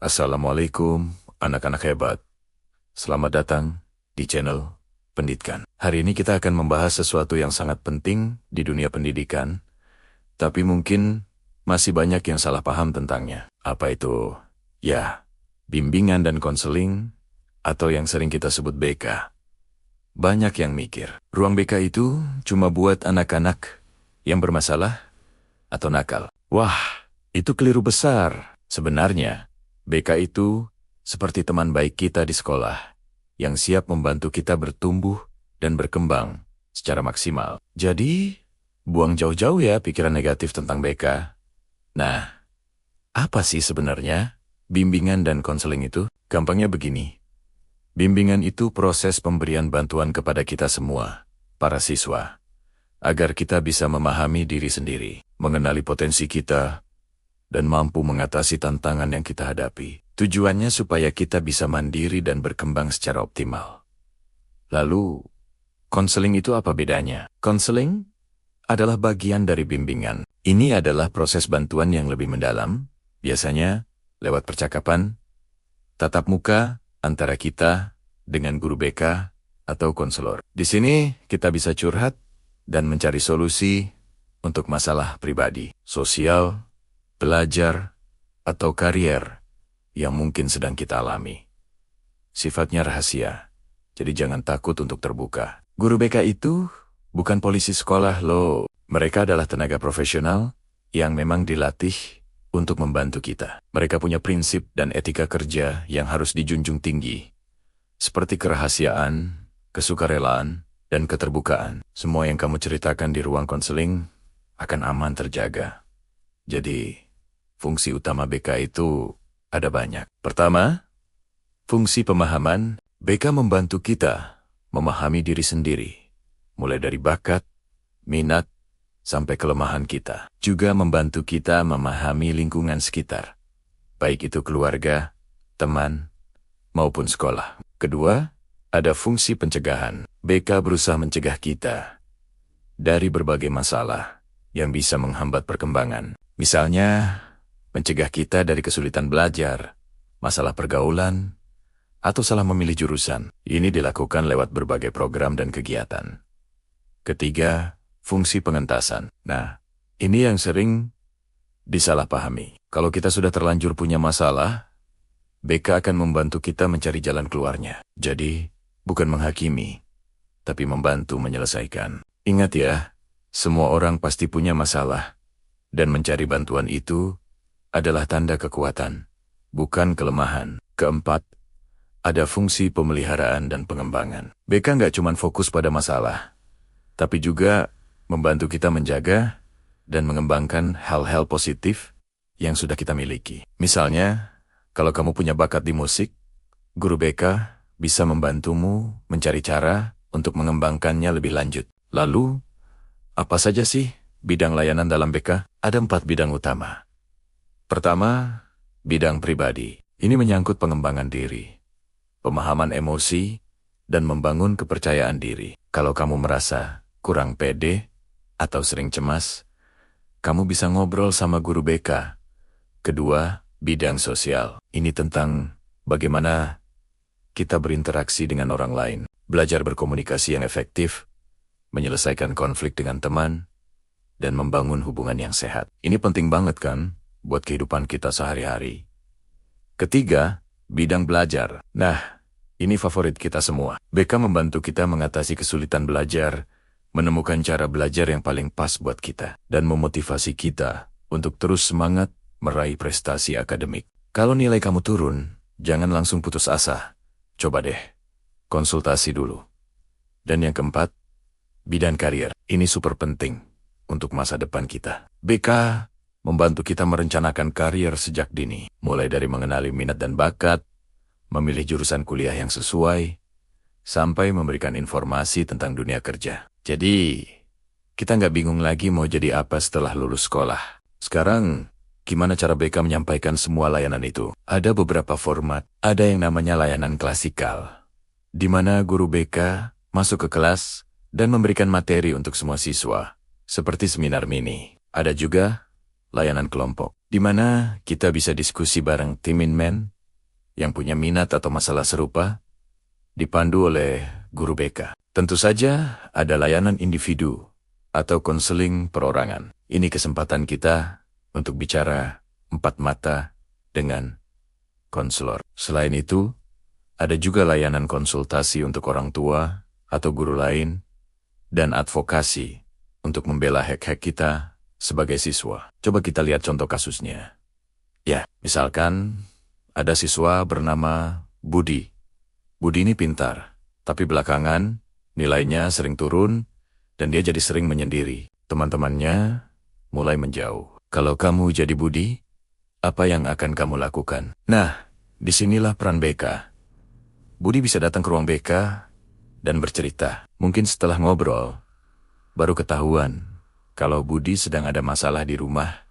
Assalamualaikum, anak-anak hebat. Selamat datang di channel Pendidikan. Hari ini kita akan membahas sesuatu yang sangat penting di dunia pendidikan, tapi mungkin masih banyak yang salah paham tentangnya. Apa itu? Ya, bimbingan dan konseling, atau yang sering kita sebut BK. Banyak yang mikir, ruang BK itu cuma buat anak-anak yang bermasalah atau nakal. Wah, itu keliru besar. Sebenarnya, BK itu seperti teman baik kita di sekolah, yang siap membantu kita bertumbuh dan berkembang secara maksimal. Jadi, buang jauh-jauh ya pikiran negatif tentang BK. Nah, apa sih sebenarnya bimbingan dan konseling itu? Gampangnya begini. Bimbingan itu proses pemberian bantuan kepada kita semua, para siswa, agar kita bisa memahami diri sendiri, mengenali potensi kita, dan mampu mengatasi tantangan yang kita hadapi. Tujuannya supaya kita bisa mandiri dan berkembang secara optimal. Lalu, konseling itu apa bedanya? Konseling adalah bagian dari bimbingan. Ini adalah proses bantuan yang lebih mendalam, biasanya lewat percakapan, tatap muka antara kita dengan guru BK atau konselor. Di sini kita bisa curhat dan mencari solusi untuk masalah pribadi, sosial, belajar, atau karier yang mungkin sedang kita alami. Sifatnya rahasia, jadi jangan takut untuk terbuka. Guru BK itu bukan polisi sekolah loh. Mereka adalah tenaga profesional yang memang dilatih untuk membantu kita. Mereka punya prinsip dan etika kerja yang harus dijunjung tinggi, seperti kerahasiaan, kesukarelaan, dan keterbukaan. Semua yang kamu ceritakan di ruang konseling akan aman terjaga. Jadi, fungsi utama BK itu ada banyak. Pertama, fungsi pemahaman. BK membantu kita memahami diri sendiri, mulai dari bakat, minat, sampai kelemahan kita. Juga membantu kita memahami lingkungan sekitar, baik itu keluarga, teman, maupun sekolah. Kedua, ada fungsi pencegahan. BK berusaha mencegah kita dari berbagai masalah yang bisa menghambat perkembangan. Misalnya, mencegah kita dari kesulitan belajar, masalah pergaulan, atau salah memilih jurusan. Ini dilakukan lewat berbagai program dan kegiatan. Ketiga, fungsi pengentasan. Nah, ini yang sering disalahpahami. Kalau kita sudah terlanjur punya masalah, BK akan membantu kita mencari jalan keluarnya. Jadi, bukan menghakimi, tapi membantu menyelesaikan. Ingat ya, semua orang pasti punya masalah, dan mencari bantuan itu adalah tanda kekuatan, bukan kelemahan. Keempat, ada fungsi pemeliharaan dan pengembangan. BK nggak cuma fokus pada masalah, tapi juga membantu kita menjaga dan mengembangkan hal-hal positif yang sudah kita miliki. Misalnya, kalau kamu punya bakat di musik, guru BK bisa membantumu mencari cara untuk mengembangkannya lebih lanjut. Lalu, apa saja sih bidang layanan dalam BK? Ada 4 bidang utama. Pertama, bidang pribadi. Ini menyangkut pengembangan diri, pemahaman emosi, dan membangun kepercayaan diri. Kalau kamu merasa kurang pede atau sering cemas, kamu bisa ngobrol sama guru BK. Kedua, bidang sosial. Ini tentang bagaimana kita berinteraksi dengan orang lain, belajar berkomunikasi yang efektif, menyelesaikan konflik dengan teman, dan membangun hubungan yang sehat. Ini penting banget kan buat kehidupan kita sehari-hari. Ketiga, bidang belajar. Nah, ini favorit kita semua. BK membantu kita mengatasi kesulitan belajar, menemukan cara belajar yang paling pas buat kita, dan memotivasi kita untuk terus semangat meraih prestasi akademik. Kalau nilai kamu turun, jangan langsung putus asa. Coba deh, konsultasi dulu. Dan yang keempat, bidang karier. Ini super penting untuk masa depan kita. BK membantu kita merencanakan karier sejak dini, mulai dari mengenali minat dan bakat, memilih jurusan kuliah yang sesuai, sampai memberikan informasi tentang dunia kerja. Jadi, kita nggak bingung lagi mau jadi apa setelah lulus sekolah. Sekarang, gimana cara BK menyampaikan semua layanan itu? Ada beberapa format. Ada yang namanya layanan klasikal, di mana guru BK masuk ke kelas dan memberikan materi untuk semua siswa, seperti seminar mini. Ada juga layanan kelompok, di mana kita bisa diskusi bareng tim Inmen yang punya minat atau masalah serupa, dipandu oleh guru BK. Tentu saja ada layanan individu atau konseling perorangan. Ini kesempatan kita untuk bicara empat mata dengan konselor. Selain itu, ada juga layanan konsultasi untuk orang tua atau guru lain, dan advokasi untuk membela hak-hak kita sebagai siswa. Coba kita lihat contoh kasusnya. Ya, misalkan ada siswa bernama Budi. Budi ini pintar, tapi belakangan nilainya sering turun dan dia jadi sering menyendiri. Teman-temannya mulai menjauh. Kalau kamu jadi Budi, apa yang akan kamu lakukan? Nah, disinilah peran BK. Budi bisa datang ke ruang BK dan bercerita. Mungkin setelah ngobrol, baru ketahuan kalau Budi sedang ada masalah di rumah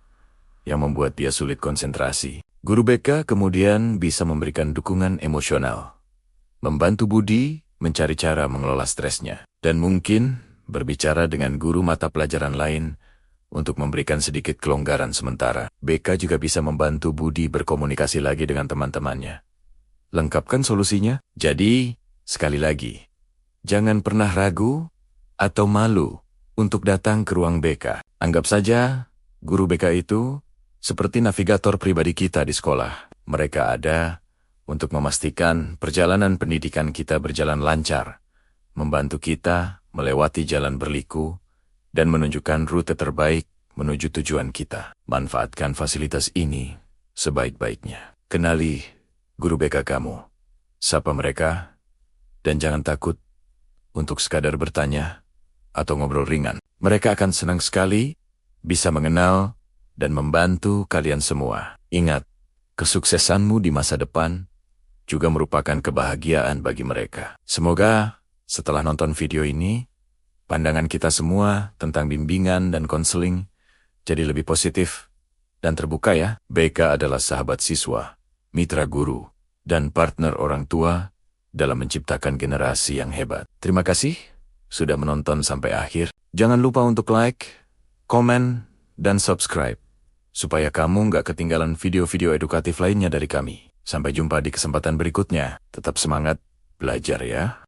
yang membuat dia sulit konsentrasi. Guru BK kemudian bisa memberikan dukungan emosional, membantu Budi mencari cara mengelola stresnya, dan mungkin berbicara dengan guru mata pelajaran lain untuk memberikan sedikit kelonggaran sementara. BK juga bisa membantu Budi berkomunikasi lagi dengan teman-temannya. Lengkapkan solusinya. Jadi, sekali lagi, jangan pernah ragu atau malu untuk datang ke ruang BK. Anggap saja guru BK itu seperti navigator pribadi kita di sekolah. Mereka ada untuk memastikan perjalanan pendidikan kita berjalan lancar, membantu kita melewati jalan berliku, dan menunjukkan rute terbaik menuju tujuan kita. Manfaatkan fasilitas ini sebaik-baiknya. Kenali guru BK kamu, sapa mereka, dan jangan takut untuk sekadar bertanya atau ngobrol ringan. Mereka akan senang sekali bisa mengenal dan membantu kalian semua. Ingat, kesuksesanmu di masa depan juga merupakan kebahagiaan bagi mereka. Semoga setelah nonton video ini, pandangan kita semua tentang bimbingan dan konseling jadi lebih positif dan terbuka ya. BK adalah sahabat siswa, mitra guru, dan partner orang tua dalam menciptakan generasi yang hebat. Terima kasih sudah menonton sampai akhir. Jangan lupa untuk like, komen, dan subscribe, supaya kamu nggak ketinggalan video-video edukatif lainnya dari kami. Sampai jumpa di kesempatan berikutnya. Tetap semangat belajar ya.